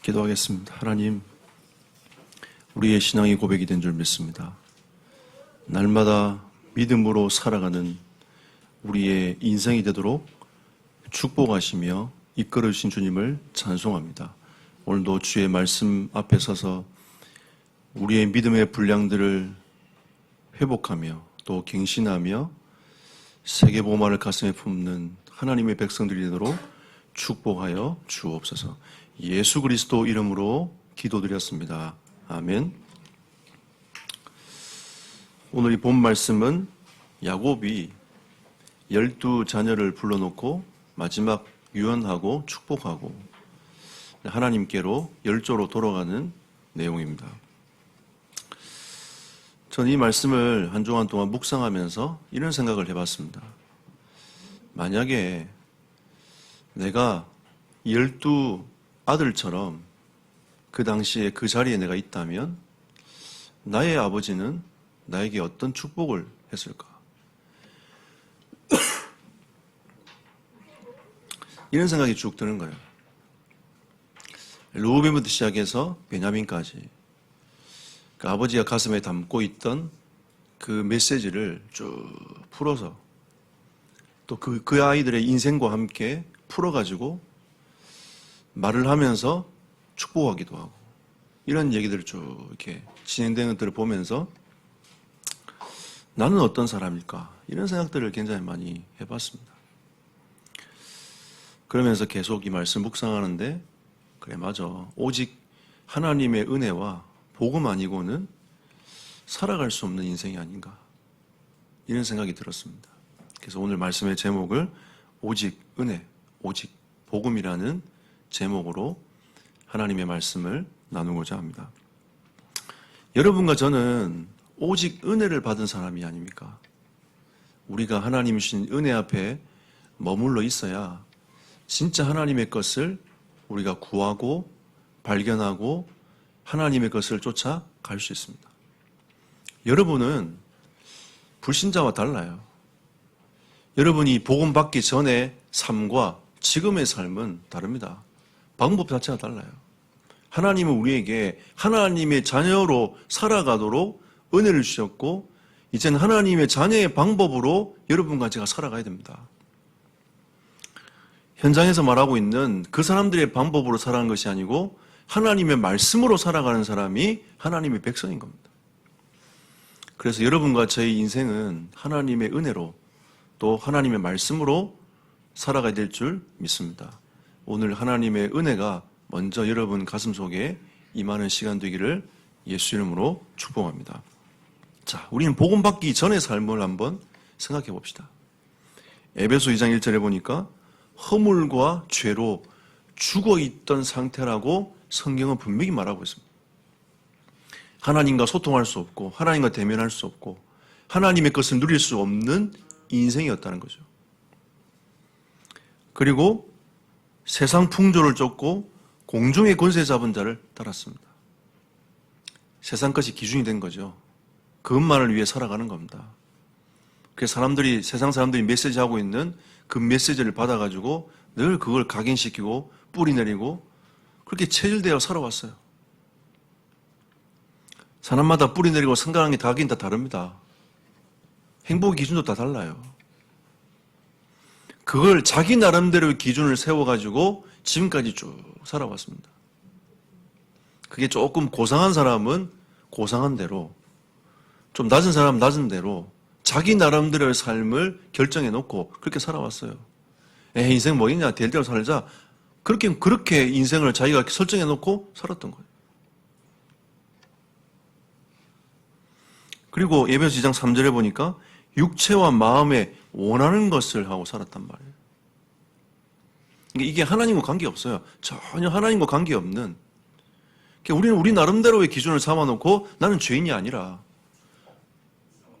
기도하겠습니다. 하나님, 우리의 신앙이 고백이 된 줄 믿습니다. 날마다 믿음으로 살아가는 우리의 인생이 되도록 축복하시며 이끌어주신 주님을 찬송합니다. 오늘도 주의 말씀 앞에 서서 우리의 믿음의 분량들을 회복하며 또 갱신하며 세계복음화를 가슴에 품는 하나님의 백성들이 되도록 축복하여 주옵소서. 예수 그리스도 이름으로 기도드렸습니다. 아멘. 오늘 이 본 말씀은 야곱이 12자녀를 불러놓고 마지막 유언하고 축복하고 하나님께로 열조로 돌아가는 내용입니다. 저는 이 말씀을 한 주간 동안 묵상하면서 이런 생각을 해봤습니다. 만약에 내가 12 아들처럼 그 당시에 그 자리에 내가 있다면 나의 아버지는 나에게 어떤 축복을 했을까? 이런 생각이 쭉 드는 거예요. 르우벤부터 시작해서 베냐민까지 그 아버지가 가슴에 담고 있던 그 메시지를 쭉 풀어서 또 그 아이들의 인생과 함께 풀어가지고 말을 하면서 축복하기도 하고 이런 얘기들을 쭉 이렇게 진행되는 것들을 보면서 나는 어떤 사람일까? 이런 생각들을 굉장히 많이 해봤습니다. 그러면서 계속 이 말씀 묵상하는데 그래 맞아. 오직 하나님의 은혜와 복음 아니고는 살아갈 수 없는 인생이 아닌가 이런 생각이 들었습니다. 그래서 오늘 말씀의 제목을 오직 은혜, 오직 복음이라는 제목으로 하나님의 말씀을 나누고자 합니다. 여러분과 저는 오직 은혜를 받은 사람이 아닙니까? 우리가 하나님 주신 은혜 앞에 머물러 있어야 진짜 하나님의 것을 우리가 구하고 발견하고 하나님의 것을 쫓아갈 수 있습니다. 여러분은 불신자와 달라요. 여러분이 복음 받기 전의 삶과 지금의 삶은 다릅니다. 방법 자체가 달라요. 하나님은 우리에게 하나님의 자녀로 살아가도록 은혜를 주셨고 이제는 하나님의 자녀의 방법으로 여러분과 제가 살아가야 됩니다. 현장에서 말하고 있는 그 사람들의 방법으로 살아가는 것이 아니고 하나님의 말씀으로 살아가는 사람이 하나님의 백성인 겁니다. 그래서 여러분과 저의 인생은 하나님의 은혜로 또 하나님의 말씀으로 살아가야 될 줄 믿습니다. 오늘 하나님의 은혜가 먼저 여러분 가슴 속에 임하는 시간 되기를 예수 이름으로 축복합니다. 자, 우리는 복음 받기 전의 삶을 한번 생각해 봅시다. 에베소 2장 1절에 보니까 허물과 죄로 죽어있던 상태라고 성경은 분명히 말하고 있습니다. 하나님과 소통할 수 없고 하나님과 대면할 수 없고 하나님의 것을 누릴 수 없는 인생이었다는 거죠. 그리고 세상 풍조를 쫓고 공중의 권세 잡은 자를 따랐습니다. 세상 것이 기준이 된 거죠. 그것만을 위해 살아가는 겁니다. 그래서 세상 사람들이 메시지하고 있는 그 메시지를 받아가지고 늘 그걸 각인시키고 뿌리 내리고 그렇게 체질되어 살아왔어요. 사람마다 뿌리 내리고 생각하는 게 다 다릅니다. 행복의 기준도 다 달라요. 그걸 자기 나름대로의 기준을 세워가지고 지금까지 쭉 살아왔습니다. 그게 조금 고상한 사람은 고상한 대로, 좀 낮은 사람은 낮은 대로 자기 나름대로의 삶을 결정해 놓고 그렇게 살아왔어요. 인생 뭐 있냐? 될 대로 살자. 그렇게 인생을 자기가 설정해 놓고 살았던 거예요. 그리고 에베소 2장 3절에 보니까 육체와 마음에 원하는 것을 하고 살았단 말이에요. 이게 하나님과 관계없어요. 전혀 하나님과 관계없는. 우리는 우리 나름대로의 기준을 삼아놓고 나는 죄인이 아니라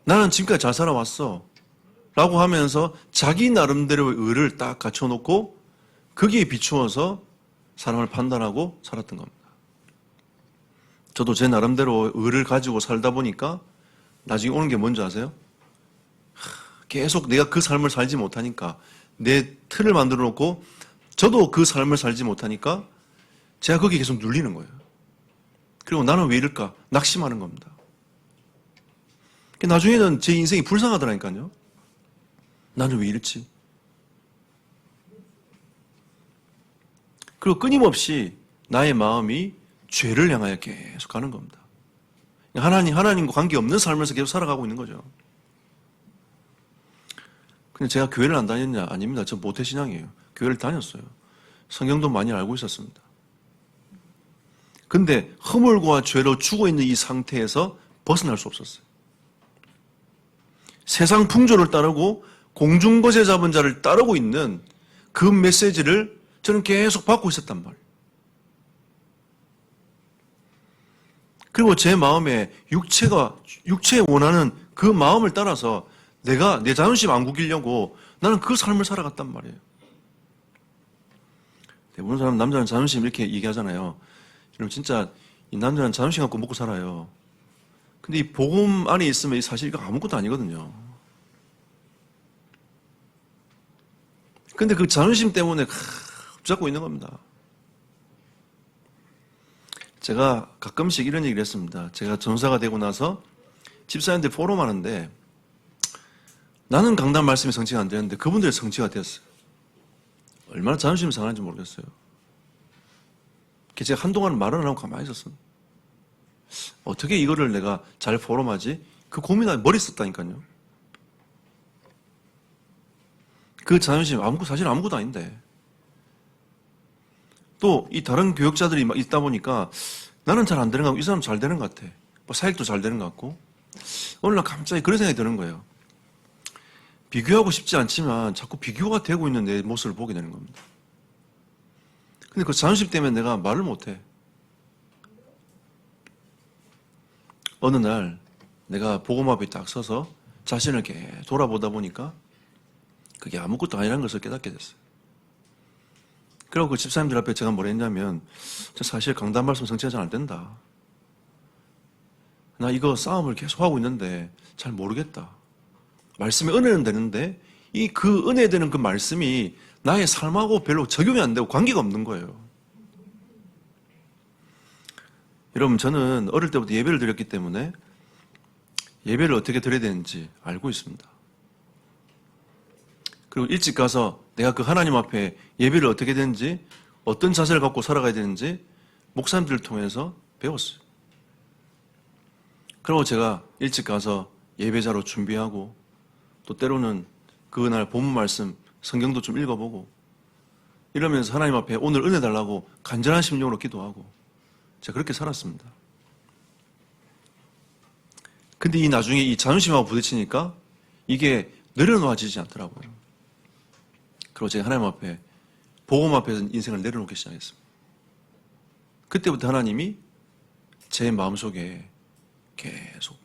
나는 지금까지 잘 살아왔어 라고 하면서 자기 나름대로의 의를 딱 갖춰놓고 거기에 비추어서 사람을 판단하고 살았던 겁니다. 저도 제 나름대로 의를 가지고 살다 보니까 나중에 오는 게 뭔지 아세요? 계속 내가 그 삶을 살지 못하니까 내 틀을 만들어 놓고 저도 그 삶을 살지 못하니까 제가 거기에 계속 눌리는 거예요. 그리고 나는 왜 이럴까? 낙심하는 겁니다. 나중에는 제 인생이 불쌍하더라니까요. 나는 왜 이렇지? 그리고 끊임없이 나의 마음이 죄를 향하여 계속 가는 겁니다. 하나님과 관계없는 삶에서 계속 살아가고 있는 거죠. 근데 제가 교회를 안 다녔냐? 아닙니다. 저 모태신앙이에요. 교회를 다녔어요. 성경도 많이 알고 있었습니다. 근데 허물과 죄로 죽어 있는 이 상태에서 벗어날 수 없었어요. 세상 풍조를 따르고 공중거제 잡은 자를 따르고 있는 그 메시지를 저는 계속 받고 있었단 말이에요. 그리고 제 마음에 육체에 원하는 그 마음을 따라서 내가 내 자존심 안 구기려고 나는 그 삶을 살아갔단 말이에요. 대부분 사람 남자는 자존심 이렇게 얘기하잖아요. 여러분 진짜 이 남자는 자존심 갖고 먹고 살아요. 근데 이 복음 안에 있으면 사실 이거 아무것도 아니거든요. 근데 그 자존심 때문에 붙잡고 있는 겁니다. 제가 가끔씩 이런 얘기를 했습니다. 제가 전사가 되고 나서 집사님들 포럼 하는데 나는 강단 말씀이 성취가 안 되는데 그분들이 성취가 됐어요. 얼마나 자존심이 상하는지 모르겠어요. 제가 한동안 말을 안 하고 가만히 있었습니다. 어떻게 이거를 내가 잘 포럼하지? 그 고민하고 머리 썼다니까요. 그 자존심 사실 아무것도 아닌데 또 이 다른 교역자들이 있다 보니까 나는 잘 안 되는 것 같고 이 사람 잘 되는 것 같아. 사역도 잘 되는 것 같고 오늘 날 갑자기 그런 생각이 드는 거예요. 비교하고 싶지 않지만 자꾸 비교가 되고 있는 내 모습을 보게 되는 겁니다. 근데 그 자존심 때문에 내가 말을 못해. 어느 날 내가 복음 앞에 딱 서서 자신을 이렇게 돌아보다 보니까 그게 아무것도 아니라는 것을 깨닫게 됐어요. 그리고 그 집사님들 앞에 제가 뭐라 했냐면 저 사실 강단 말씀 성취가 잘 안 된다. 나 이거 싸움을 계속 하고 있는데 잘 모르겠다. 말씀의 은혜는 되는데 그 은혜 되는 그 말씀이 나의 삶하고 별로 적용이 안 되고 관계가 없는 거예요. 여러분 저는 어릴 때부터 예배를 드렸기 때문에 예배를 어떻게 드려야 되는지 알고 있습니다. 그리고 일찍 가서 내가 그 하나님 앞에 예배를 어떻게 되는지 어떤 자세를 갖고 살아가야 되는지 목사님들을 통해서 배웠어요. 그리고 제가 일찍 가서 예배자로 준비하고 또 때로는 그날 본문 말씀 성경도 좀 읽어보고 이러면서 하나님 앞에 오늘 은혜 달라고 간절한 심령으로 기도하고 제가 그렇게 살았습니다. 근데 나중에 이 자존심하고 부딪히니까 이게 내려놓아지지 않더라고요. 그리고 제가 하나님 앞에 복음 앞에서 인생을 내려놓기 시작했습니다. 그때부터 하나님이 제 마음속에 계속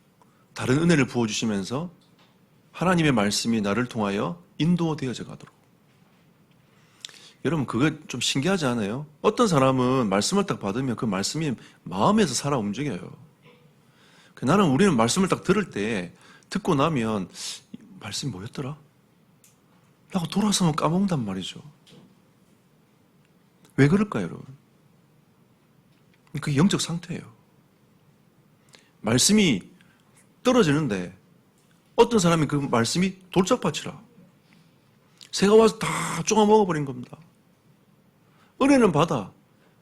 다른 은혜를 부어주시면서 하나님의 말씀이 나를 통하여 인도되어져 가도록. 여러분 그거 좀 신기하지 않아요? 어떤 사람은 말씀을 딱 받으면 그 말씀이 마음에서 살아 움직여요. 우리는 말씀을 딱 들을 때 듣고 나면 말씀이 뭐였더라? 라고 돌아서면 까먹는단 말이죠. 왜 그럴까요, 여러분? 그게 영적 상태예요. 말씀이 떨어지는데 어떤 사람이 그 말씀이 돌짝밭이라 새가 와서 다 쪼가 먹어버린 겁니다. 은혜는 받아.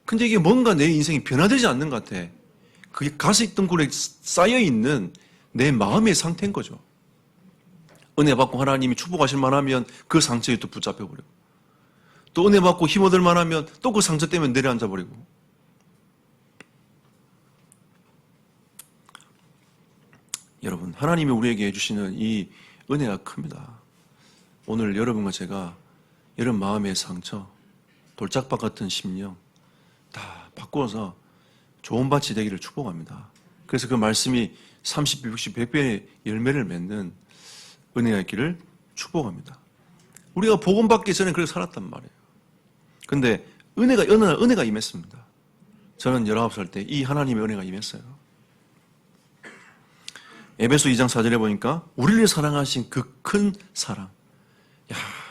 근데 이게 뭔가 내 인생이 변화되지 않는 것 같아. 그게 가시 등굴에 쌓여있는 내 마음의 상태인 거죠. 은혜 받고 하나님이 축복하실 만하면 그 상처에 또 붙잡혀버리고 또 은혜 받고 힘 얻을 만하면 또 그 상처 때문에 내려앉아버리고. 여러분 하나님이 우리에게 해주시는 이 은혜가 큽니다. 오늘 여러분과 제가 여러분 마음의 상처 돌짝밭 같은 심령 다 바꾸어서 좋은 밭이 되기를 축복합니다. 그래서 그 말씀이 30배, 60, 100배의 열매를 맺는 은혜가 있기를 축복합니다. 우리가 복음 받기 전에 그렇게 살았단 말이에요. 근데 어느 날 은혜가 임했습니다. 저는 19살 때 이 하나님의 은혜가 임했어요. 에베소 2장 4절에 보니까 우리를 사랑하신 그 큰 사랑.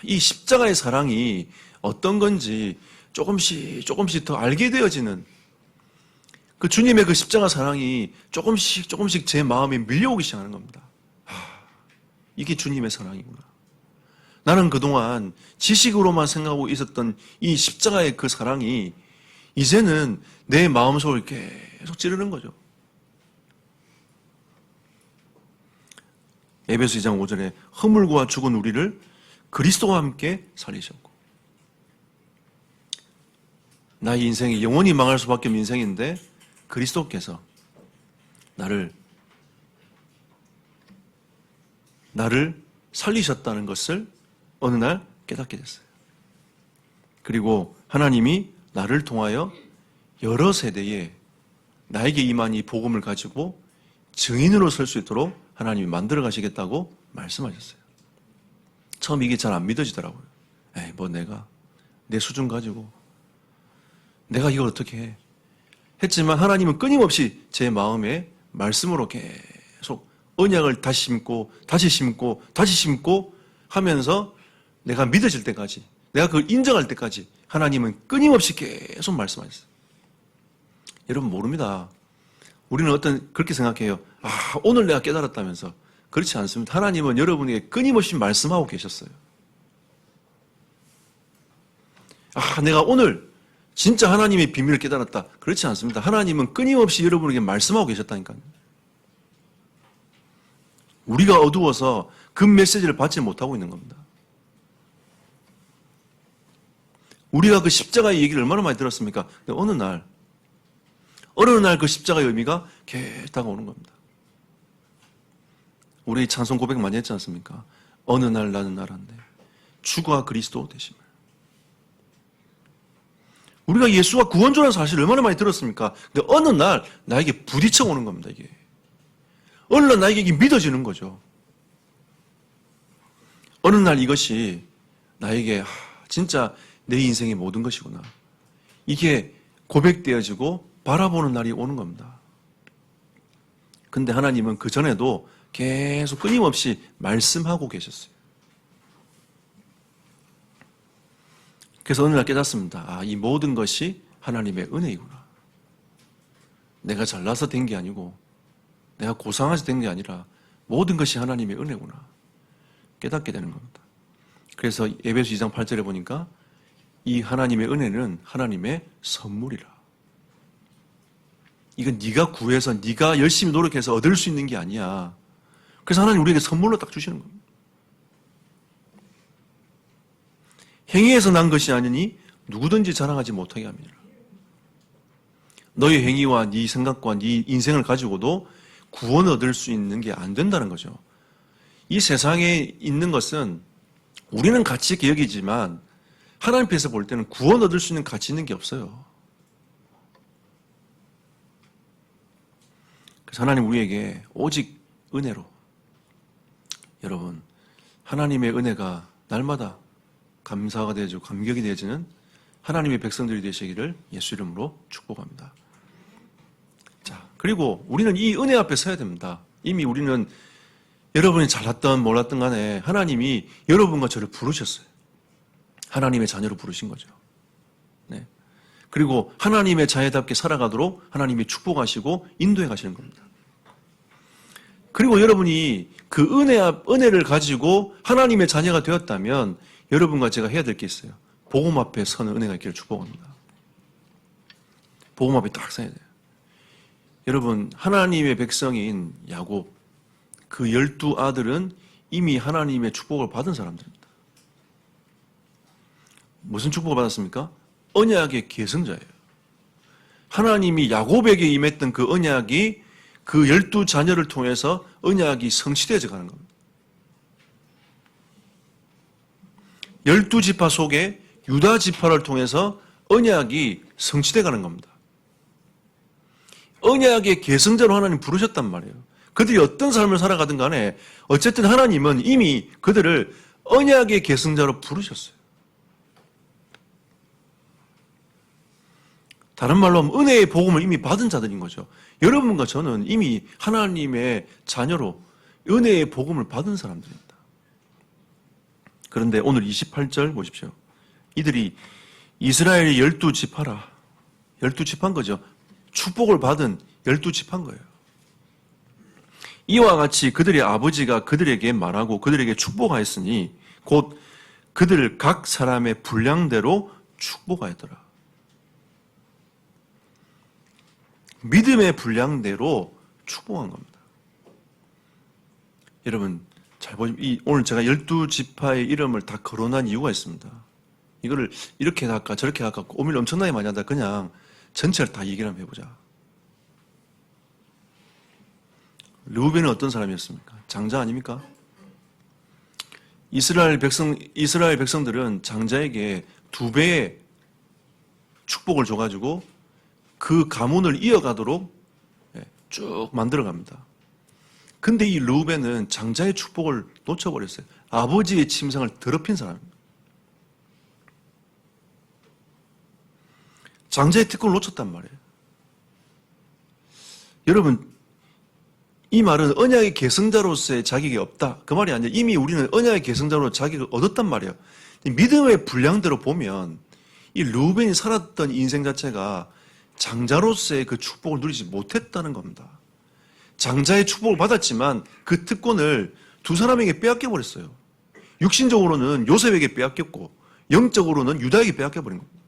이 십자가의 사랑이 어떤 건지 조금씩 더 알게 되어지는 그 주님의 그 십자가 사랑이 조금씩 제 마음에 밀려오기 시작하는 겁니다. 이게 주님의 사랑이구나. 나는 그동안 지식으로만 생각하고 있었던 이 십자가의 그 사랑이 이제는 내 마음속을 계속 찌르는 거죠. 에베소 2장 5절에 허물과 죽은 우리를 그리스도와 함께 살리셨고, 나의 인생이 영원히 망할 수밖에 없는 인생인데 그리스도께서 나를 살리셨다는 것을 어느 날 깨닫게 됐어요. 그리고 하나님이 나를 통하여 여러 세대에 나에게 임한 이 복음을 가지고 증인으로 설 수 있도록 하나님이 만들어 가시겠다고 말씀하셨어요. 처음 이게 잘 안 믿어지더라고요. 뭐 내가 내 수준 가지고 내가 이걸 어떻게 해? 했지만 하나님은 끊임없이 제 마음에 말씀으로 계속 언약을 다시 심고 하면서 내가 믿어질 때까지, 내가 그걸 인정할 때까지 하나님은 끊임없이 계속 말씀하셨어요. 여러분 모릅니다. 우리는 그렇게 생각해요. 오늘 내가 깨달았다면서. 그렇지 않습니다. 하나님은 여러분에게 끊임없이 말씀하고 계셨어요. 내가 오늘 진짜 하나님의 비밀을 깨달았다. 그렇지 않습니다. 하나님은 끊임없이 여러분에게 말씀하고 계셨다니까요. 우리가 어두워서 그 메시지를 받지 못하고 있는 겁니다. 우리가 그 십자가의 얘기를 얼마나 많이 들었습니까? 어느 날 그 십자가의 의미가 계속 다가오는 겁니다. 우리 찬송 고백 많이 했지 않습니까? 어느 날 나는 알았네. 주가 그리스도 되심을. 우리가 예수가 구원주라는 사실을 얼마나 많이 들었습니까? 근데 어느 날 나에게 부딪혀 오는 겁니다, 이게. 어느 날 나에게 이게 믿어지는 거죠. 어느 날 이것이 나에게 진짜 내 인생의 모든 것이구나. 이게 고백되어지고 바라보는 날이 오는 겁니다. 근데 하나님은 그 전에도 계속 끊임없이 말씀하고 계셨어요. 그래서 어느 날 깨닫습니다. 이 모든 것이 하나님의 은혜이구나. 내가 잘나서 된 게 아니고 내가 고상해서 된 게 아니라 모든 것이 하나님의 은혜구나. 깨닫게 되는 겁니다. 그래서 에베소 2장 8절에 보니까 이 하나님의 은혜는 하나님의 선물이라. 이건 네가 구해서 네가 열심히 노력해서 얻을 수 있는 게 아니야. 그래서 하나님 우리에게 선물로 딱 주시는 겁니다. 행위에서 난 것이 아니니 누구든지 자랑하지 못하게 합니다. 너의 행위와 네 생각과 네 인생을 가지고도 구원을 얻을 수 있는 게 안 된다는 거죠. 이 세상에 있는 것은 우리는 가치 있게 여기지만 하나님 앞에서 볼 때는 구원 얻을 수 있는 가치 있는 게 없어요. 그래서 하나님 우리에게 오직 은혜로, 여러분 하나님의 은혜가 날마다 감사가 되어지고 감격이 되어지는 하나님의 백성들이 되시기를 예수 이름으로 축복합니다. 자, 그리고 우리는 이 은혜 앞에 서야 됩니다. 이미 우리는 여러분이 잘났든 몰랐든 간에 하나님이 여러분과 저를 부르셨어요. 하나님의 자녀로 부르신 거죠. 네. 그리고 하나님의 자녀답게 살아가도록 하나님이 축복하시고 인도해 가시는 겁니다. 그리고 여러분이 그 은혜를 가지고 하나님의 자녀가 되었다면 여러분과 제가 해야 될 게 있어요. 복음 앞에 서는 은혜가 있기를 축복합니다. 복음 앞에 딱 서야 돼요. 여러분, 하나님의 백성인 야곱, 그 12아들은 이미 하나님의 축복을 받은 사람들입니다. 무슨 축복을 받았습니까? 언약의 계승자예요. 하나님이 야곱에게 임했던 그 언약이 그 12자녀를 통해서 언약이 성취되어져 가는 겁니다. 12지파 속에 유다 지파를 통해서 언약이 성취되어 가는 겁니다. 언약의 계승자로 하나님 부르셨단 말이에요. 그들이 어떤 삶을 살아가든 간에 어쨌든 하나님은 이미 그들을 언약의 계승자로 부르셨어요. 다른 말로 하면 은혜의 복음을 이미 받은 자들인 거죠. 여러분과 저는 이미 하나님의 자녀로 은혜의 복음을 받은 사람들입니다. 그런데 오늘 28절 보십시오. 이들이 이스라엘이 12지파라. 12지파인 거죠. 축복을 받은 12지파인 거예요. 이와 같이 그들의 아버지가 그들에게 말하고 그들에게 축복하였으니 곧 그들 각 사람의 분량대로 축복하였더라. 믿음의 분량대로 축복한 겁니다. 여러분 잘 보시면 오늘 제가 12지파의 이름을 다 거론한 이유가 있습니다. 이거를 이렇게 할까 저렇게 할까 고민을 엄청나게 많이 하다 그냥 전체를 다 얘기를 한번 해보자. 르우벤은 어떤 사람이었습니까? 장자 아닙니까? 이스라엘 백성들은 장자에게 2배의 축복을 줘가지고 그 가문을 이어가도록 쭉 만들어갑니다. 근데 이 르우벤은 장자의 축복을 놓쳐버렸어요. 아버지의 침상을 더럽힌 사람입니다. 장자의 특권을 놓쳤단 말이에요. 여러분, 이 말은 언약의 계승자로서의 자격이 없다. 그 말이 아니라 이미 우리는 언약의 계승자로 자격을 얻었단 말이에요. 믿음의 분량대로 보면 이 르우벤이 살았던 인생 자체가 장자로서의 그 축복을 누리지 못했다는 겁니다. 장자의 축복을 받았지만 그 특권을 두 사람에게 빼앗겨 버렸어요. 육신적으로는 요셉에게 빼앗겼고 영적으로는 유다에게 빼앗겨 버린 겁니다.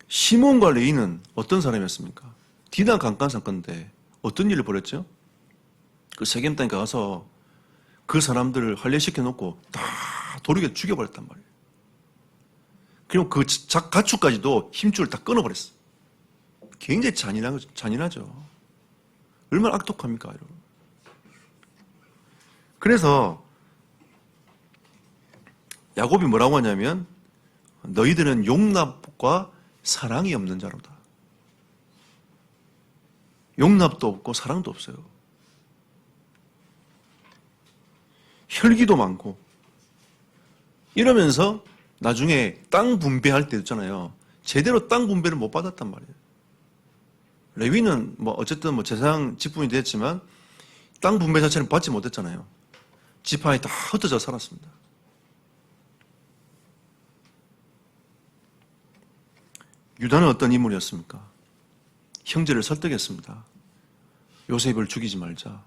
시몬과 레위는 어떤 사람이었습니까? 디나 강간 사건인데 어떤 일을 벌였죠? 그 세겜 땅에 가서 그 사람들을 할례시켜 놓고 다 도륙에 죽여버렸단 말이에요. 그리고 그 가축까지도 힘줄을 다 끊어버렸어요. 굉장히 잔인하죠. 얼마나 악독합니까, 여러분? 그래서 야곱이 뭐라고 하냐면 너희들은 용납과 사랑이 없는 자로다. 용납도 없고 사랑도 없어요. 혈기도 많고 이러면서 나중에 땅 분배할 때 있잖아요. 제대로 땅 분배를 못 받았단 말이에요. 레위는 어쨌든 제사장 직분이 됐지만 땅 분배 자체는 받지 못했잖아요. 지파에 다 흩어져 살았습니다. 유다는 어떤 인물이었습니까? 형제를 설득했습니다. 요셉을 죽이지 말자.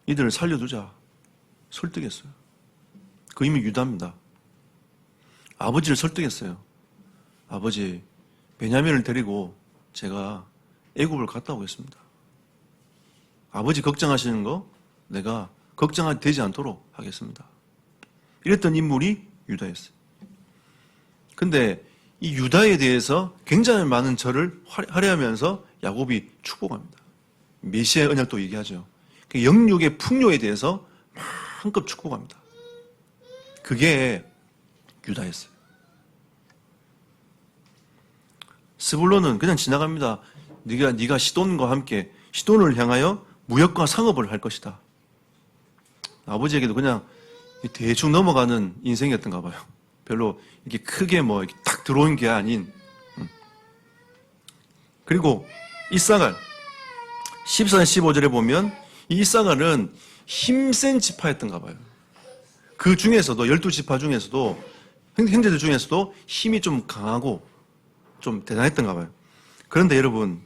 이들을 살려두자. 설득했어요. 그 이미 유다입니다. 아버지를 설득했어요. 아버지, 베냐민을 데리고 제가 애굽을 갔다 오겠습니다. 아버지 걱정하시는 거 내가 걱정되지 않도록 하겠습니다. 이랬던 인물이 유다였어요. 근데 이 유다에 대해서 굉장히 많은 절을 할애하면서 야곱이 축복합니다. 메시아의 언약도 얘기하죠. 그 영육의 풍요에 대해서 마음껏 축복합니다. 그게 유다였어요. 스불론은 그냥 지나갑니다. 네가 시돈과 함께 시돈을 향하여 무역과 상업을 할 것이다. 아버지에게도 그냥 대충 넘어가는 인생이었던가 봐요. 별로 이렇게 크게 이렇게 딱 들어온 게 아닌. 그리고 이사갈 14장 15절에 보면 이 이사갈은 힘센 지파였던가 봐요. 그 중에서도 12지파 중에서도 형제들 중에서도 힘이 좀 강하고 좀 대단했던가 봐요. 그런데 여러분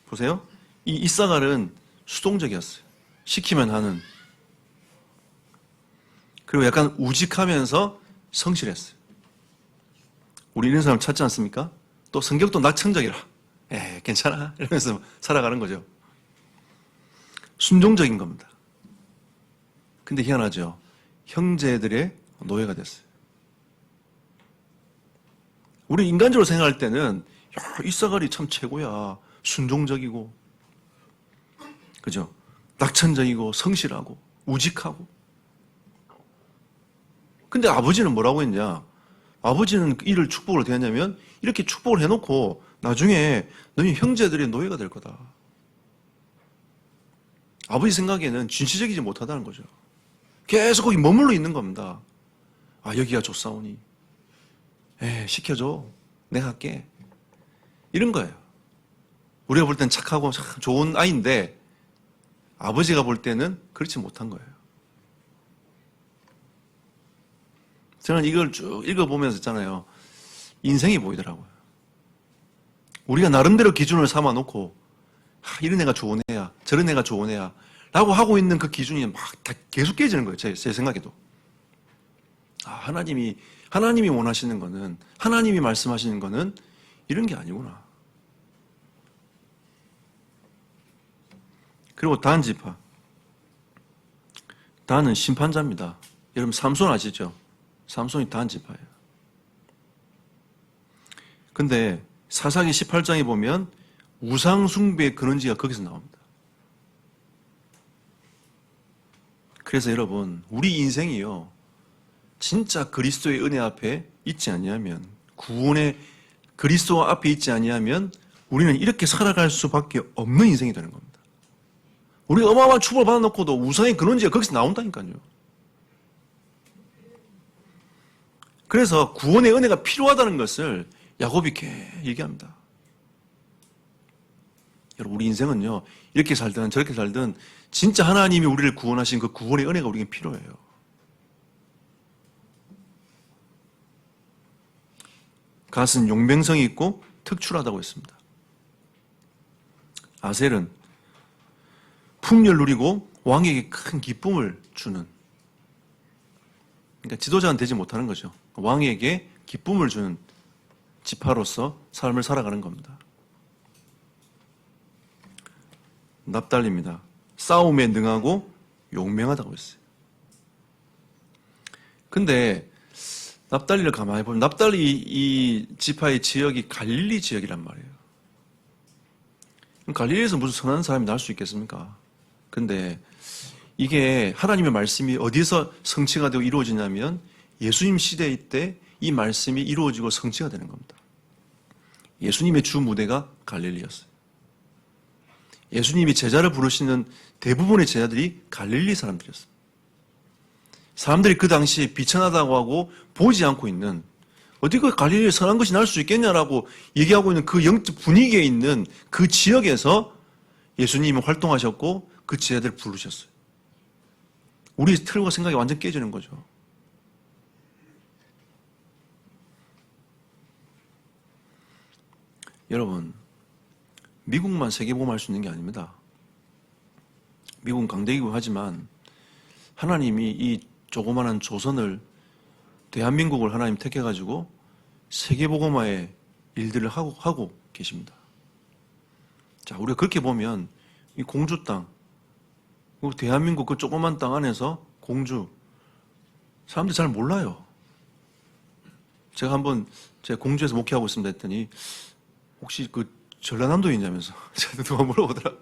보세요. 이 이사갈은 수동적이었어요. 시키면 하는. 그리고 약간 우직하면서 성실했어요. 우리 이런 사람 찾지 않습니까? 또 성격도 낙천적이라. 괜찮아. 이러면서 살아가는 거죠. 순종적인 겁니다. 근데 희한하죠. 형제들의 노예가 됐어요. 우리 인간적으로 생각할 때는 이사갈이 참 최고야. 순종적이고 그죠? 낙천적이고 성실하고 우직하고. 근데 아버지는 뭐라고 했냐? 아버지는 이를 축복을 어떻게 했냐면 이렇게 축복을 해놓고 나중에 너희 형제들의 노예가 될 거다. 아버지 생각에는 진취적이지 못하다는 거죠. 계속 거기 머물러 있는 겁니다. 여기가 좋사오니 시켜줘. 내가 할게. 이런 거예요. 우리가 볼 땐 착하고 참 좋은 아이인데 아버지가 볼 때는 그렇지 못한 거예요. 저는 이걸 쭉 읽어보면서 있잖아요. 인생이 보이더라고요. 우리가 나름대로 기준을 삼아놓고 이런 애가 좋은 애야, 저런 애가 좋은 애야 라고 하고 있는 그 기준이 막 다 계속 깨지는 거예요. 제 생각에도. 하나님이 원하시는 거는, 하나님이 말씀하시는 거는 이런 게 아니구나. 그리고 단 지파. 단은 심판자입니다. 여러분 삼손 아시죠? 삼손이 단 지파예요. 근데 사사기 18장에 보면 우상 숭배의 근원지가 거기서 나옵니다. 그래서 여러분, 우리 인생이요, 진짜 그리스도의 은혜 앞에 있지 아니하면, 구원의 그리스도 앞에 있지 아니하면 우리는 이렇게 살아갈 수밖에 없는 인생이 되는 겁니다. 우리가 어마어마한 축복을 받아놓고도 우상의 근원지가 거기서 나온다니까요. 그래서 구원의 은혜가 필요하다는 것을 야곱이 이렇게 얘기합니다. 여러분, 우리 인생은요, 이렇게 살든 저렇게 살든 진짜 하나님이 우리를 구원하신 그 구원의 은혜가 우리에게 필요해요. 갓은 용맹성이 있고 특출하다고 했습니다. 아셀은 풍요를 누리고 왕에게 큰 기쁨을 주는, 그러니까 지도자는 되지 못하는 거죠. 왕에게 기쁨을 주는 지파로서 삶을 살아가는 겁니다. 납달리입니다. 싸움에 능하고 용맹하다고 했어요. 근데 납달리를 가만히 보면 납달리 이 지파의 지역이 갈릴리 지역이란 말이에요. 갈릴리에서 무슨 선한 사람이 날 수 있겠습니까? 근데 이게 하나님의 말씀이 어디서 성취가 되고 이루어지냐면 예수님 시대 때 이 말씀이 이루어지고 성취가 되는 겁니다. 예수님의 주 무대가 갈릴리였어요. 예수님이 제자를 부르시는 대부분의 제자들이 갈릴리 사람들이었어요. 사람들이 그 당시에 비천하다고 하고 보지 않고 있는, 어디 그 갈릴리에 선한 것이 날 수 있겠냐라고 얘기하고 있는 그 영적 분위기에 있는 그 지역에서 예수님이 활동하셨고 그 제자들을 부르셨어요. 우리 틀과 생각이 완전 깨지는 거죠. 여러분, 미국만 세계복음 할 수 있는 게 아닙니다. 미국은 강대국이고 하지만 하나님이 이 조그마한 조선을, 대한민국을 하나님 택해가지고 세계복음화의 일들을 하고 계십니다. 자, 우리가 그렇게 보면 이 공주 땅, 대한민국 그 조그만 땅 안에서 공주, 사람들이 잘 몰라요. 제가 한번 제가 공주에서 목회하고 있습니다 했더니 혹시 그 전라남도에 있냐면서 저한테 누가 물어보더라.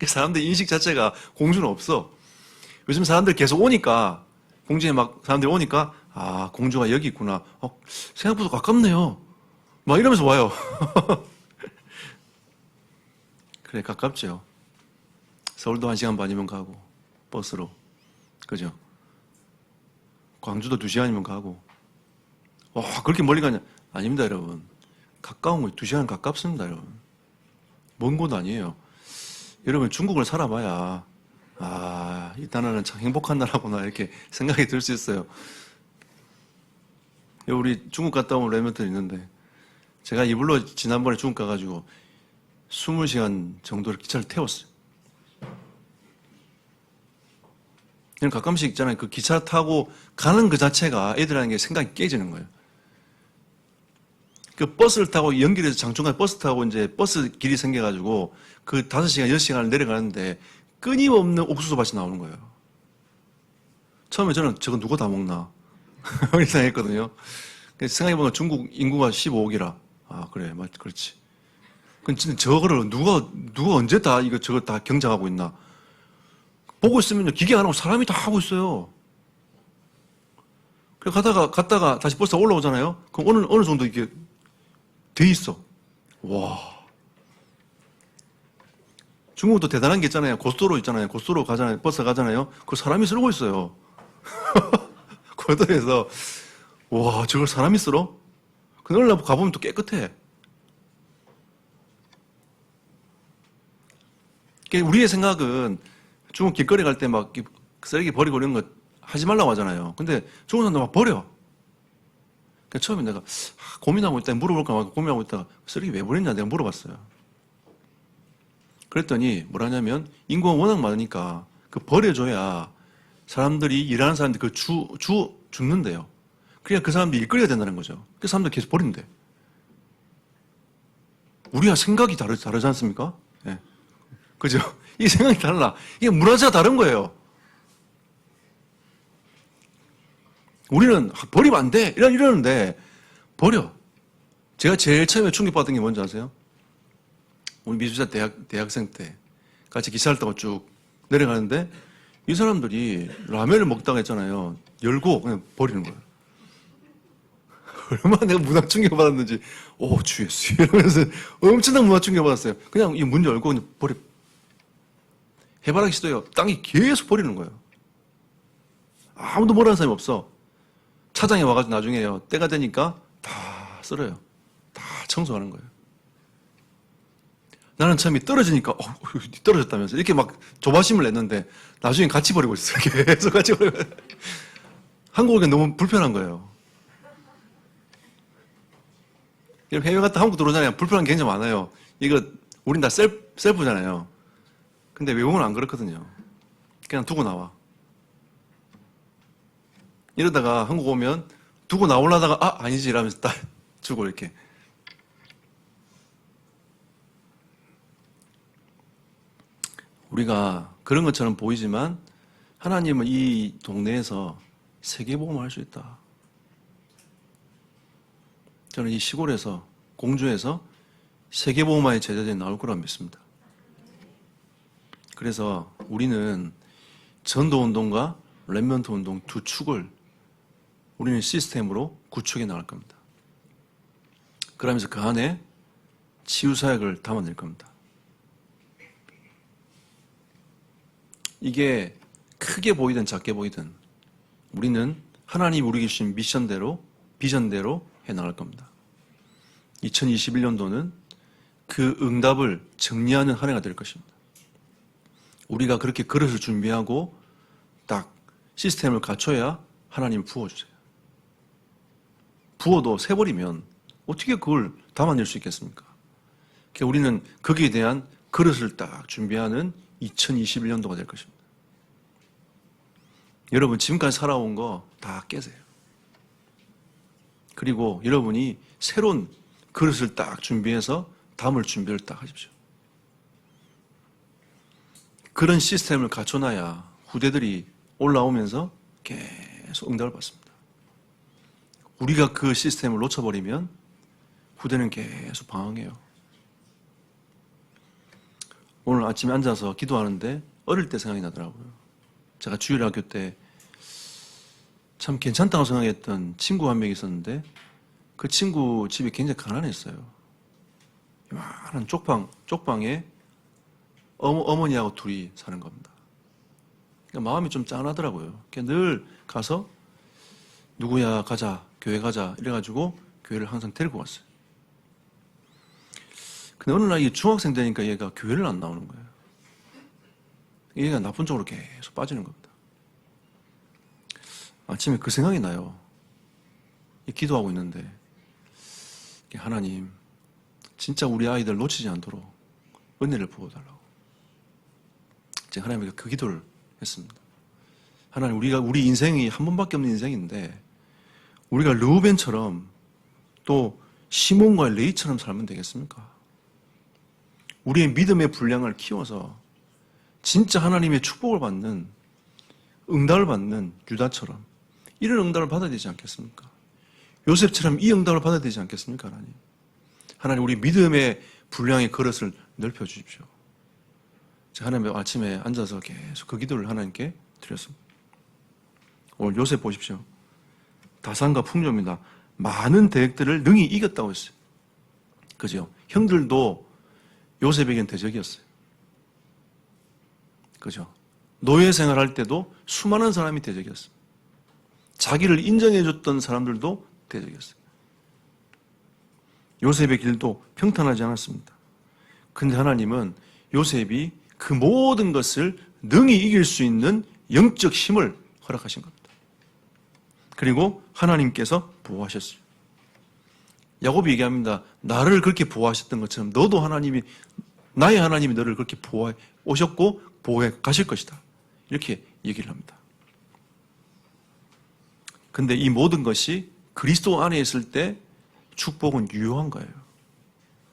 사람들 인식 자체가 공주는 없어. 요즘 사람들 계속 오니까, 공주에 막 사람들이 오니까, 아, 공주가 여기 있구나. 생각보다 가깝네요. 막 이러면서 와요. 그래, 가깝죠. 서울도 1시간 반이면 가고, 버스로. 그죠? 광주도 2시간이면 가고. 와, 그렇게 멀리 가냐? 아닙니다, 여러분. 가까운 거 2시간 가깝습니다, 여러분. 먼 곳 아니에요. 여러분, 중국을 살아봐야, 아, 이 나라는 참 행복한 나라구나, 이렇게 생각이 들 수 있어요. 우리 중국 갔다 온 랩런트 있는데, 제가 이불로 지난번에 중국 가가지고 20시간 정도를 기차를 태웠어요. 가끔씩 있잖아요. 그 기차 타고 가는 그 자체가 애들하는 게 생각이 깨지는 거예요. 그 버스를 타고 연길에서 장충까지 버스 타고 이제 버스 길이 생겨가지고 그 5시간, 6시간을 내려가는데 끊임없는 옥수수 밭이 나오는 거예요. 처음에 저는 저거 누가 다 먹나? 이렇게 생각했거든요. 생각해보면 중국 인구가 15억이라. 아, 그래. 그렇지. 근데 진짜 저거를 누가 언제 다 저거 다 경작하고 있나? 보고 있으면요. 기계 안 하고 사람이 다 하고 있어요. 그래 갔다가 다시 버스 올라오잖아요. 그럼 어느 정도 이게 돼 있어. 와. 중국도 대단한 게 있잖아요. 고속도로 있잖아요. 고속도로 가잖아요. 버스 가잖아요. 그 사람이 쓸고 있어요. 고속도로에서. 와, 저걸 사람이 쓸어? 그날 가보면 또 깨끗해. 우리의 생각은 중국 길거리 갈 때 막 쓰레기 버리고 이런 거 하지 말라고 하잖아요. 근데 중국 사람들 막 버려. 그러니까 처음에 내가 고민하고 있다, 물어볼까 말까 고민하고 있다가 쓰레기 왜 버렸냐 내가 물어봤어요. 그랬더니 뭐라냐면 인구가 워낙 많으니까 그 버려줘야 사람들이 일하는 사람들이 그 죽는데요. 그러니까 그 사람들이 일거리가 된다는 거죠. 그 사람들 계속 버린대. 우리가 생각이 다르지 않습니까? 네. 그죠? 이 생각이 달라. 이게 문화재가 다른 거예요. 우리는 버리면 안 돼. 이러는데, 버려. 제가 제일 처음에 충격받은 게 뭔지 아세요? 우리 미주자 대학생 때 같이 기차를 타고 쭉 내려가는데, 이 사람들이 라면을 먹다가 했잖아요. 열고 그냥 버리는 거예요. 얼마나 내가 문화 충격 받았는지, 오, 주 예수. 이러면서 엄청난 문화 충격 받았어요. 그냥 이 문 열고 그냥 버려. 해바라기 씨도요, 땅이 계속 버리는 거예요. 아무도 뭐라는 사람이 없어. 차장이 와가지고 나중에요, 때가 되니까 다 쓸어요. 다 청소하는 거예요. 나는 처음에 떨어지니까, 떨어졌다면서. 이렇게 막 조바심을 냈는데, 나중에 같이 버리고 있어요. 계속 같이 버리고. 한국 오기가 너무 불편한 거예요. 해외 갔다 한국 들어오잖아요. 불편한 게 굉장히 많아요. 이거, 우린 다 셀프잖아요. 근데 외국은 안 그렇거든요. 그냥 두고 나와. 이러다가 한국 오면 두고 나오려다가 아니지 이러면서 딱 주고 이렇게. 우리가 그런 것처럼 보이지만 하나님은 이 동네에서 세계복음을 할 수 있다. 저는 이 시골에서 공주에서 세계복음화의 제자들이 나올 거라고 믿습니다. 그래서 우리는 전도운동과 렘넌트 운동 두 축을 우리는 시스템으로 구축해 나갈 겁니다. 그러면서 그 안에 치유사역을 담아낼 겁니다. 이게 크게 보이든 작게 보이든 우리는 하나님이 우리에게 주신 미션대로, 비전대로 해나갈 겁니다. 2021년도는 그 응답을 정리하는 한 해가 될 것입니다. 우리가 그렇게 그릇을 준비하고 딱 시스템을 갖춰야 하나님 부어주세요. 부어도 새버리면 어떻게 그걸 담아낼 수 있겠습니까? 그러니까 우리는 거기에 대한 그릇을 딱 준비하는 2021년도가 될 것입니다. 여러분 지금까지 살아온 거 다 깨세요. 그리고 여러분이 새로운 그릇을 딱 준비해서 담을 준비를 딱 하십시오. 그런 시스템을 갖춰놔야 후대들이 올라오면서 계속 응답을 받습니다. 우리가 그 시스템을 놓쳐버리면 후대는 계속 방황해요. 오늘 아침에 앉아서 기도하는데 어릴 때 생각이 나더라고요. 제가 주일학교 때 참 괜찮다고 생각했던 친구 한 명 있었는데 그 친구 집이 굉장히 가난했어요. 이만한 쪽방에 어머니하고 둘이 사는 겁니다. 그러니까 마음이 좀 짠하더라고요. 늘 가서 누구야 가자 교회 가자 이래가지고 교회를 항상 데리고 갔어요. 근데 어느 날 중학생 되니까 얘가 교회를 안 나오는 거예요. 얘가 나쁜 쪽으로 계속 빠지는 겁니다. 아침에 그 생각이 나요. 기도하고 있는데 하나님 진짜 우리 아이들 놓치지 않도록 은혜를 부어달라고 제가 하나님에게 그 기도를 했습니다. 하나님 우리 인생이 한 번밖에 없는 인생인데 우리가 르우벤처럼 또 시몬과 레이처럼 살면 되겠습니까? 우리의 믿음의 분량을 키워서 진짜 하나님의 축복을 받는 응답을 받는 유다처럼 이런 응답을 받아야 되지 않겠습니까? 요셉처럼 이 응답을 받아야 되지 않겠습니까? 하나님 우리 믿음의 분량의 그릇을 넓혀주십시오. 제가 하나님 아침에 앉아서 계속 그 기도를 하나님께 드렸습니다. 오늘 요셉 보십시오. 다산과 풍조입니다. 많은 대적들을 능히 이겼다고 했어요. 그죠? 형들도 요셉에겐 대적이었어요. 그죠? 노예 생활할 때도 수많은 사람이 대적이었어요. 자기를 인정해줬던 사람들도 대적이었어요. 요셉의 길도 평탄하지 않았습니다. 근데 하나님은 요셉이 그 모든 것을 능히 이길 수 있는 영적 힘을 허락하신 겁니다. 그리고 하나님께서 보호하셨어요. 야곱이 얘기합니다. 나를 그렇게 보호하셨던 것처럼 너도 나의 하나님이 너를 그렇게 보호해 오셨고 보호해 가실 것이다. 이렇게 얘기를 합니다. 근데 이 모든 것이 그리스도 안에 있을 때 축복은 유효한 거예요.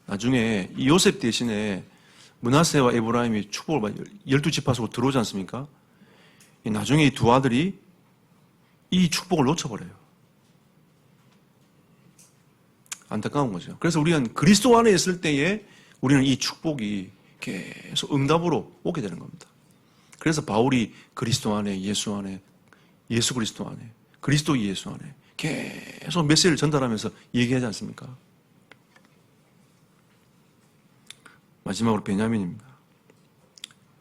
나중에 이 요셉 대신에 므낫세와 에브라임이 축복을 받아 12지파속으로 들어오지 않습니까? 나중에 이 두 아들이 이 축복을 놓쳐버려요. 안타까운 거죠. 그래서 우리는 그리스도 안에 있을 때에 우리는 이 축복이 계속 응답으로 오게 되는 겁니다. 그래서 바울이 그리스도 안에, 예수 안에, 예수 그리스도 안에, 그리스도 예수 안에 계속 메시지를 전달하면서 얘기하지 않습니까? 마지막으로 베냐민입니다.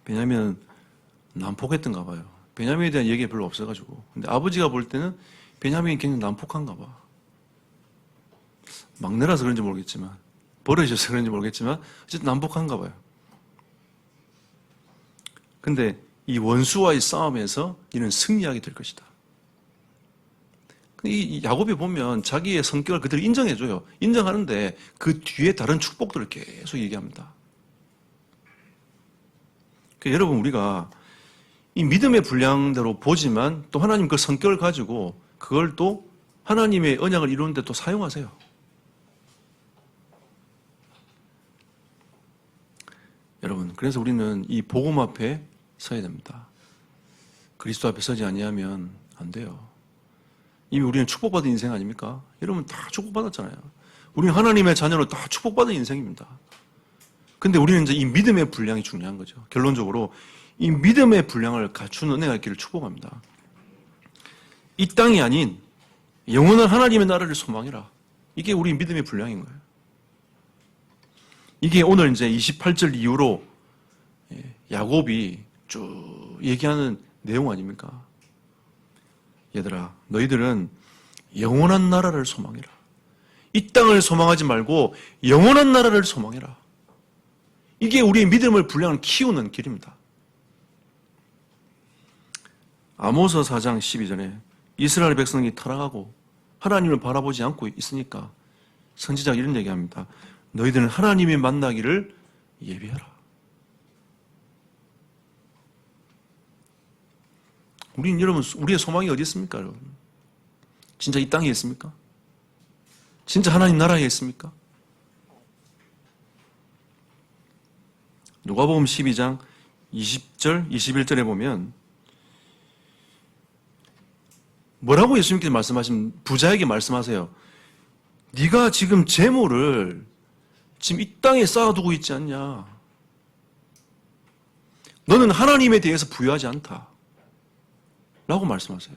베냐민은 난폭했던가 봐요. 베냐민에 대한 얘기가 별로 없어가지고. 근데 아버지가 볼 때는 베냐민이 굉장히 난폭한가 봐. 막내라서 그런지 모르겠지만, 버려져서 그런지 모르겠지만, 어쨌든 난폭한가 봐요. 근데 이 원수와의 싸움에서 이는 승리하게 될 것이다. 근데 이 야곱이 보면 자기의 성격을 그대로 인정해줘요. 인정하는데 그 뒤에 다른 축복들을 계속 얘기합니다. 그러니까 여러분, 우리가 이 믿음의 분량대로 보지만 또 하나님 그 성격을 가지고 그걸 또 하나님의 언약을 이루는데 또 사용하세요. 여러분, 그래서 우리는 이 복음 앞에 서야 됩니다. 그리스도 앞에 서지 아니하면 안 돼요. 이미 우리는 축복받은 인생 아닙니까? 여러분 다 축복받았잖아요. 우리는 하나님의 자녀로 다 축복받은 인생입니다. 근데 우리는 이제 이 믿음의 분량이 중요한 거죠. 결론적으로 이 믿음의 분량을 갖춘 은혜가 있기를 축복합니다. 이 땅이 아닌 영원한 하나님의 나라를 소망해라. 이게 우리 믿음의 분량인 거예요. 이게 오늘 이제 28절 이후로 야곱이 쭉 얘기하는 내용 아닙니까? 얘들아, 너희들은 영원한 나라를 소망해라. 이 땅을 소망하지 말고 영원한 나라를 소망해라. 이게 우리의 믿음을 분량을 키우는 길입니다. 아모스 4장 12절에 이스라엘 백성이 타락하고 하나님을 바라보지 않고 있으니까 선지자가 이런 얘기합니다. 너희들은 하나님이 만나기를 예비하라. 우리는 여러분, 우리의 소망이 어디 있습니까, 여러분? 진짜 이 땅에 있습니까? 진짜 하나님 나라에 있습니까? 누가복음 12장 20절, 21절에 보면 뭐라고 예수님께서 말씀하신 부자에게 말씀하세요. 네가 지금 재물을 지금 이 땅에 쌓아두고 있지 않냐? 너는 하나님에 대해서 부유하지 않다. 라고 말씀하세요.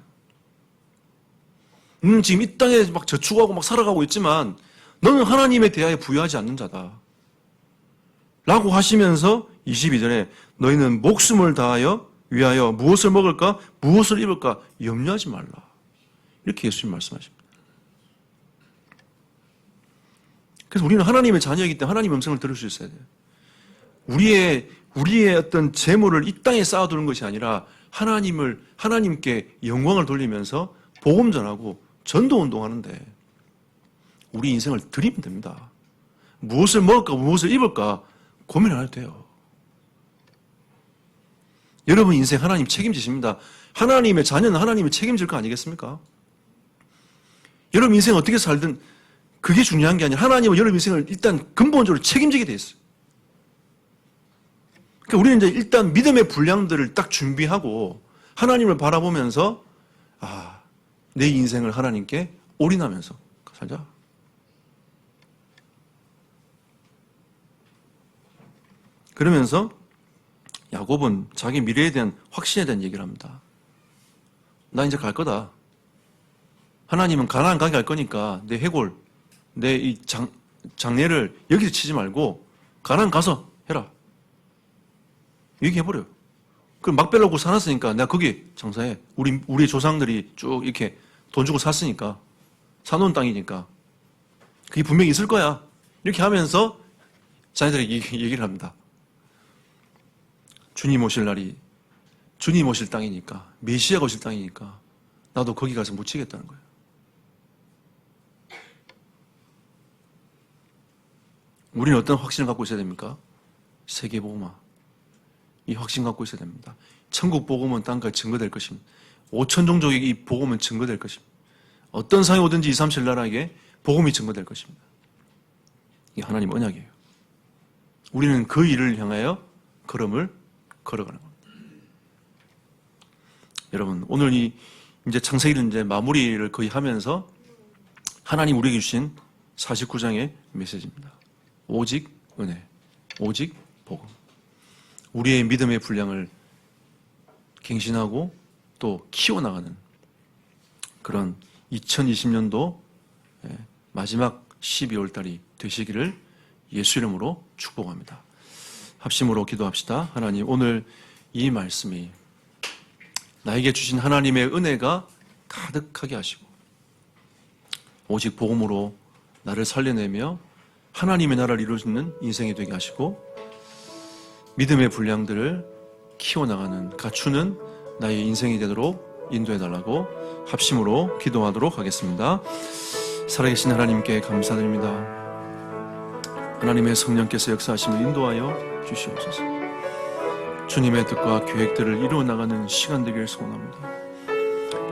지금 이 땅에 막 저축하고 막 살아가고 있지만 너는 하나님에 대하여 부유하지 않는 자다. 라고 하시면서 22절에 너희는 목숨을 다하여 위하여 무엇을 먹을까? 무엇을 입을까? 염려하지 말라. 이렇게 예수님 말씀하십니다. 그래서 우리는 하나님의 자녀이기 때문에 하나님의 음성을 들을 수 있어야 돼요. 우리의 어떤 재물을 이 땅에 쌓아두는 것이 아니라 하나님께 영광을 돌리면서 복음 전하고 전도 운동하는데 우리 인생을 드리면 됩니다. 무엇을 먹을까, 무엇을 입을까 고민 안 해도 돼요. 여러분 인생 하나님 책임지십니다. 하나님의 자녀는 하나님이 책임질 거 아니겠습니까? 여러분 인생 어떻게 살든 그게 중요한 게 아니라 하나님은 여러분 인생을 일단 근본적으로 책임지게 돼 있어요. 그러니까 우리는 이제 일단 믿음의 분량들을 딱 준비하고 하나님을 바라보면서 내 인생을 하나님께 올인하면서 살자. 그러면서 야곱은 자기 미래에 대한 확신에 대한 얘기를 합니다. 나 이제 갈 거다. 하나님은 가나안 가게 할 거니까 내 해골, 내 이 장례를 여기서 치지 말고 가나안 가서 해라. 얘기해버려요. 그럼 막벨라고 살았으니까 내가 거기 장사해. 우리 조상들이 쭉 이렇게 돈 주고 샀으니까 사놓은 땅이니까 그게 분명히 있을 거야. 이렇게 하면서 자기들에게 얘기를 합니다. 주님 오실 날이 주님 오실 땅이니까 메시아가 오실 땅이니까 나도 거기 가서 묻히겠다는 거예요. 우리는 어떤 확신을 갖고 있어야 됩니까? 세계복음화. 이 확신 갖고 있어야 됩니다. 천국 복음은 땅까지 증거될 것입니다. 5천 종족에게 이 복음은 증거될 것입니다. 어떤 상이 오든지 2, 3, 7 나라에게 복음이 증거될 것입니다. 이 하나님 언약이에요. 우리는 그 일을 향하여 걸음을 걸어가는 겁니다. 여러분, 오늘 이제 창세기를 이제 마무리를 거의 하면서 하나님 우리에게 주신 49장의 메시지입니다. 오직 은혜, 오직 복음. 우리의 믿음의 분량을 갱신하고 또 키워나가는 그런 2020년도 마지막 12월 달이 되시기를 예수 이름으로 축복합니다. 합심으로 기도합시다. 하나님, 오늘 이 말씀이 나에게 주신 하나님의 은혜가 가득하게 하시고 오직 복음으로 나를 살려내며 하나님의 나라를 이룰 수 있는 인생이 되게 하시고 믿음의 분량들을 키워나가는, 갖추는 나의 인생이 되도록 인도해달라고 합심으로 기도하도록 하겠습니다. 살아계신 하나님께 감사드립니다. 하나님의 성령께서 역사하시며 인도하여 주시옵소서. 주님의 뜻과 계획들을 이루어나가는 시간 되기를 소원합니다.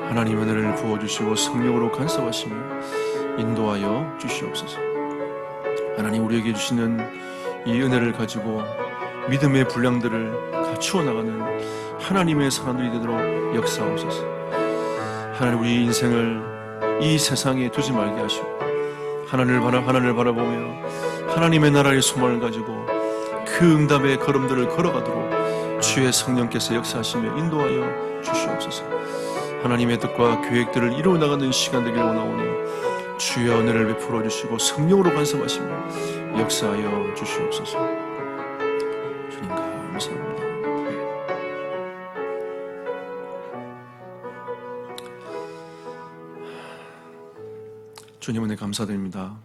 하나님 은혜를 부어주시고 성령으로 간섭하시며 인도하여 주시옵소서. 하나님 우리에게 주시는 이 은혜를 가지고 믿음의 분량들을 갖추어 나가는 하나님의 사람들이 되도록 역사하옵소서. 하나님 우리 인생을 이 세상에 두지 말게 하시고 하나님을 바라보며 하나님의 나라의 소망을 가지고 그 응답의 걸음들을 걸어가도록 주의 성령께서 역사하시며 인도하여 주시옵소서. 하나님의 뜻과 계획들을 이루어나가는 시간 되기를 원하오니 주의 은혜를 베풀어 주시고 성령으로 간섭하시며 역사하여 주시옵소서. 주님 감사합니다. 주님 은혜 감사드립니다.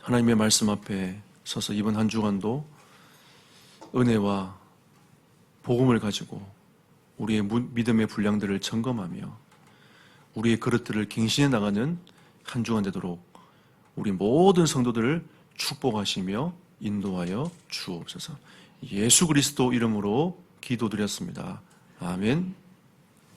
하나님의 말씀 앞에 서서 이번 한 주간도 은혜와 복음을 가지고 우리의 믿음의 분량들을 점검하며 우리의 그릇들을 갱신해 나가는 한 주간 되도록 우리 모든 성도들을 축복하시며 인도하여 주옵소서. 예수 그리스도 이름으로 기도드렸습니다. 아멘.